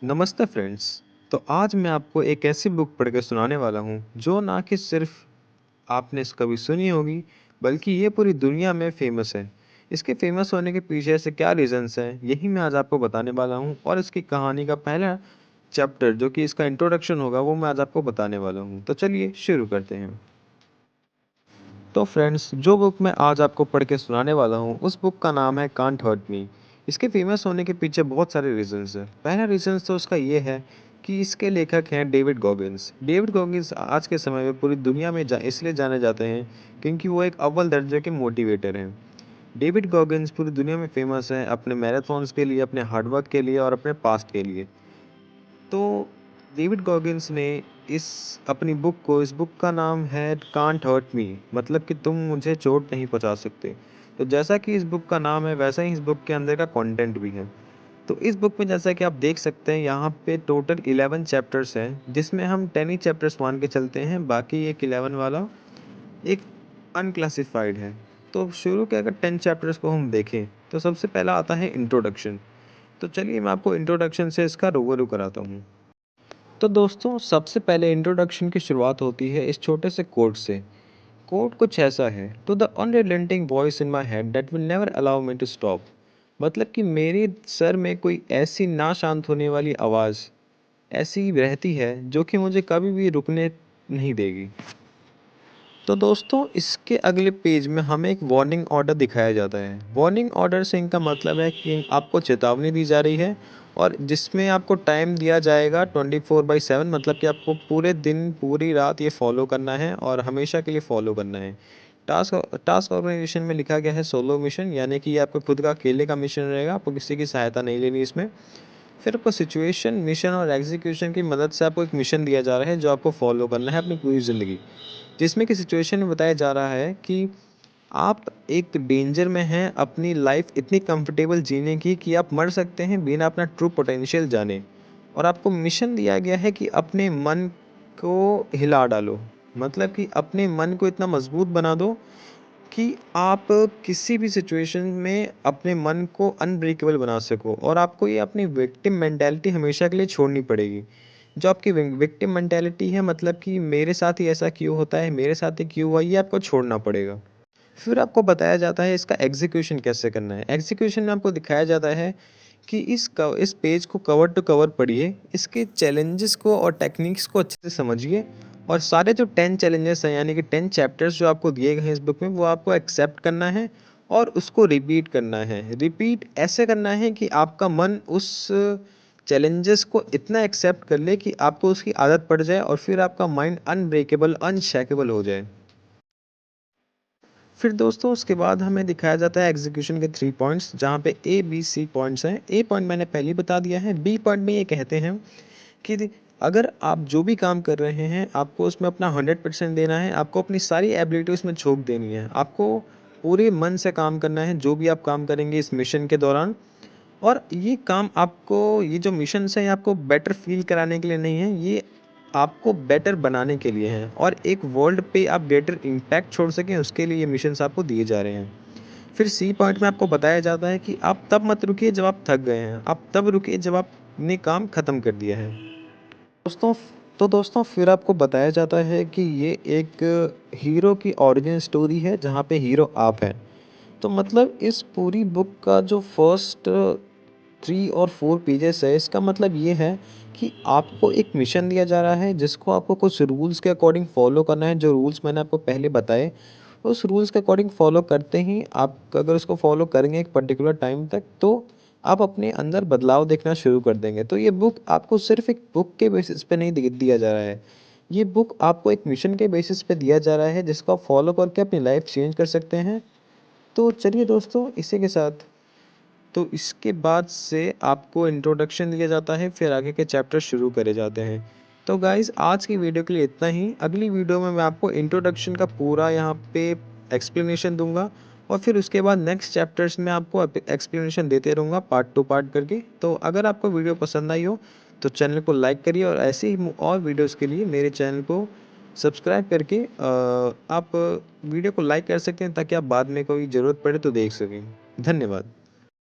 नमस्ते फ्रेंड्स। तो आज मैं आपको एक ऐसी बुक पढ़ के सुनाने वाला हूँ जो ना कि सिर्फ आपने कभी सुनी होगी, बल्कि ये पूरी दुनिया में फेमस है। इसके फेमस होने के पीछे ऐसे क्या रीजंस हैं, यही मैं आज आपको बताने वाला हूँ। और इसकी कहानी का पहला चैप्टर जो कि इसका इंट्रोडक्शन होगा वो मैं आज आपको बताने वाला हूँ। तो चलिए शुरू करते हैं। तो फ्रेंड्स, जो बुक मैं आज आपको पढ़ के सुनाने वाला हूँ उस बुक का नाम है कांट हर्ट मी। इसके फेमस होने के पीछे बहुत सारे रीजंस हैं। पहला रीजंस तो उसका ये है कि इसके लेखक हैं डेविड गॉगिन्स। डेविड गॉगिन्स आज के समय में पूरी दुनिया में इसलिए जाने जाते हैं क्योंकि वो एक अव्वल दर्जे के मोटिवेटर हैं। डेविड गॉगिन्स पूरी दुनिया में फेमस हैं अपने मैराथन्स के लिए, अपने हार्डवर्क के लिए और अपने पास्ट के लिए। तो डेविड गॉगिन्स ने इस अपनी बुक को इस बुक का नाम है कांट हर्ट मी, मतलब कि तुम मुझे चोट नहीं पहुंचा सकते। तो जैसा कि इस बुक का नाम है वैसा ही इस बुक के अंदर का कंटेंट भी है। तो इस बुक में जैसा कि आप देख सकते हैं यहाँ पे टोटल 11 चैप्टर्स हैं, जिसमें हम 10 ही चैप्टर्स मान के चलते हैं, बाकी एक 11 वाला एक अनक्लासिफाइड है। तो शुरू के अगर 10 चैप्टर्स को हम देखें तो सबसे पहला आता है इंट्रोडक्शन। तो चलिए मैं आपको इंट्रोडक्शन से इसका रूबरू कराता हूँ। तो दोस्तों, सबसे पहले इंट्रोडक्शन की शुरुआत होती है इस छोटे से कोट से। कोट कुछ ऐसा है, to the unrelenting voice in my head that will never allow me to stop. मतलब कि मेरे सर में कोई ऐसी ना शांत होने वाली आवाज़ ऐसी रहती है जो कि मुझे कभी भी रुकने नहीं देगी। तो दोस्तों, इसके अगले पेज में हमें एक वार्निंग ऑर्डर दिखाया जाता है। वार्निंग ऑर्डर से इनका मतलब है कि आपको चेतावनी दी जा रही है और जिसमें आपको टाइम दिया जाएगा 24/7, मतलब कि आपको पूरे दिन पूरी रात ये फॉलो करना है और हमेशा के लिए फॉलो करना है। टास्क टास्क ऑर्गेनाइजेशन में लिखा गया है सोलो मिशन, यानी कि ये आपका खुद का अकेले का मिशन रहेगा, आपको किसी की सहायता नहीं लेनी इसमें। फिर आपको सिचुएशन, मिशन और एग्जीक्यूशन की मदद से आपको एक मिशन दिया जा रहा है जो आपको फॉलो करना है अपनी पूरी ज़िंदगी। जिसमें कि सिचुएशन में बताया जा रहा है कि आप एक डेंजर में हैं अपनी लाइफ इतनी कंफर्टेबल जीने की कि आप मर सकते हैं बिना अपना ट्रू पोटेंशियल जाने। और आपको मिशन दिया गया है कि अपने मन को हिला डालो, मतलब कि अपने मन को इतना मजबूत बना दो कि आप किसी भी सिचुएशन में अपने मन को अनब्रेकेबल बना सको। और आपको ये अपनी विक्टिम मेंटालिटी हमेशा के लिए छोड़नी पड़ेगी। जो आपकी विक्टिम मेंटालिटी है, मतलब कि मेरे साथ ही ऐसा क्यों होता है, मेरे साथ ही क्यों हुआ, ये आपको छोड़ना पड़ेगा। फिर आपको बताया जाता है इसका एग्जीक्यूशन कैसे करना है। एग्जीक्यूशन में आपको दिखाया जाता है कि इस पेज को कवर टू कवर पढ़िए, इसके चैलेंजेस को और टेक्निक्स को अच्छे से समझिए और सारे जो 10 चैलेंजेस हैं, यानी कि 10 चैप्टर्स जो आपको दिए गए हैं इस बुक में, वो आपको एक्सेप्ट करना है और उसको रिपीट करना है। रिपीट ऐसे करना है कि आपका मन उस चैलेंजेस को इतना एक्सेप्ट कर ले कि आपको उसकी आदत पड़ जाए और फिर आपका माइंड अनब्रेकेबल, अनशेकेबल हो जाए। फिर दोस्तों, उसके बाद हमें दिखाया जाता है एग्जीक्यूशन के 3 पॉइंट्स, जहाँ पे ए बी सी पॉइंट्स हैं। ए पॉइंट मैंने पहले ही बता दिया है। बी पॉइंट में ये कहते हैं कि अगर आप जो भी काम कर रहे हैं आपको उसमें अपना 100% देना है, आपको अपनी सारी एबिलिटी उसमें झोंक देनी है, आपको पूरे मन से काम करना है जो भी आप काम करेंगे इस मिशन के दौरान। और ये काम आपको, ये जो मिशंस हैं ये आपको बेटर फील कराने के लिए नहीं है, ये आपको बेटर बनाने के लिए हैं और एक वर्ल्ड पे आप ग्रेटर इम्पैक्ट छोड़ सकें उसके लिए ये मिशंस आपको दिए जा रहे हैं। फिर सी पॉइंट में आपको बताया जाता है कि आप तब मत रुकिए जब आप थक गए हैं, आप तब रुकिए जब आपने काम ख़त्म कर दिया है। दोस्तों, तो दोस्तों फिर आपको बताया जाता है कि ये एक हीरो की ओरिजिन स्टोरी है जहाँ पे हीरो आप हैं। तो मतलब इस पूरी बुक का जो फर्स्ट 3 और 4 पेजेस है, इसका मतलब ये है कि आपको एक मिशन दिया जा रहा है जिसको आपको कुछ रूल्स के अकॉर्डिंग फॉलो करना है। जो रूल्स मैंने आपको पहले बताए, उस रूल्स के अकॉर्डिंग फॉलो करते ही आप अगर उसको फॉलो करेंगे एक पर्टिकुलर टाइम तक, तो आप अपने अंदर बदलाव देखना शुरू कर देंगे। तो ये बुक आपको सिर्फ एक बुक के बेसिस पे नहीं दिया जा रहा है, ये बुक आपको एक मिशन के बेसिस पे दिया जा रहा है जिसको आप फॉलो करके अपनी लाइफ चेंज कर सकते हैं। तो चलिए दोस्तों, इसी के साथ तो इसके बाद से आपको इंट्रोडक्शन दिया जाता है, फिर आगे के चैप्टर शुरू करे जाते हैं। तो गाइज़, आज की वीडियो के लिए इतना ही। अगली वीडियो में मैं आपको इंट्रोडक्शन का पूरा यहाँ पे एक्सप्लेनेशन दूंगा और फिर उसके बाद नेक्स्ट चैप्टर्स में आपको एक्सप्लेनेशन देते रहूँगा पार्ट टू पार्ट करके। तो अगर आपको वीडियो पसंद आई हो तो चैनल को लाइक करिए और ऐसे ही और वीडियोज़ के लिए मेरे चैनल को सब्सक्राइब करके आप वीडियो को लाइक कर सकते हैं ताकि आप बाद में कोई ज़रूरत पड़े तो देख सकें। धन्यवाद।